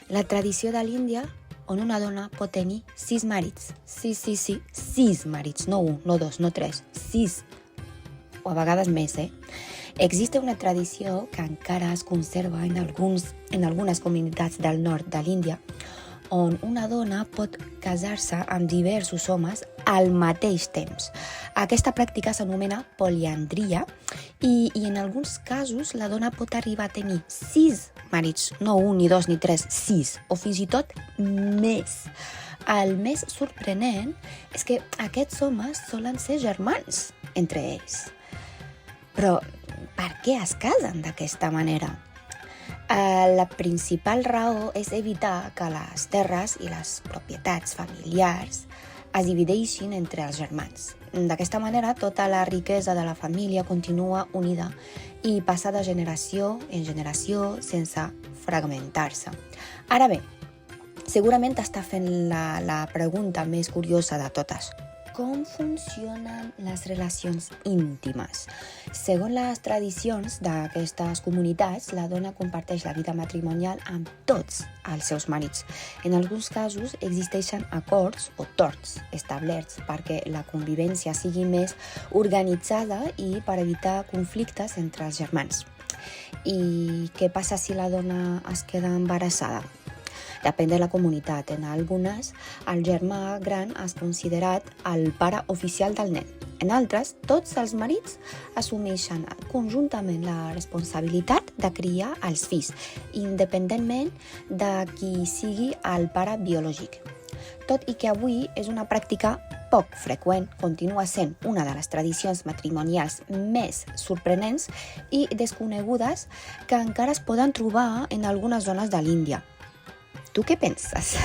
La tradició de l'Índia on una dona pot tenir 6 marits. Sí, 6 marits, no 1, no 2, no 3, 6. O a vegades més, Existe una tradició que encara es conserva en algunes comunitats del nord de l'Índia, on una dona pot casar-se amb diversos homes al mateix temps. Aquesta pràctica s'anomena poliandria i en alguns casos la dona pot arribar a tenir 6 marits, no 1, ni 2, ni 3, 6, o fins i tot més. El més sorprenent és que aquests homes solen ser germans entre ells. Però per què es casen d'aquesta manera? La principal raó és evitar que les terres i les propietats familiars es divideixin entre els germans. D'aquesta manera, tota la riquesa de la família continua unida i passa de generació en generació sense fragmentar-se. Ara bé, segurament t'està fent la pregunta més curiosa de totes. Com funcionen les relacions íntimes? Segons les tradicions d'aquestes comunitats, la dona comparteix la vida matrimonial amb tots els seus marits. En alguns casos existeixen acords o torns establerts perquè la convivència sigui més organitzada i per evitar conflictes entre els germans. I què passa si la dona es queda embarassada? Depèn de la comunitat. En algunes, el germà gran és considerat el pare oficial del nen. En altres, tots els marits assumeixen conjuntament la responsabilitat de criar els fills, independentment de qui sigui el pare biològic. Tot i que avui és una pràctica poc freqüent, continua sent una de les tradicions matrimonials més sorprenents i desconegudes que encara es poden trobar en algunes zones de l'Índia. Tu què penses?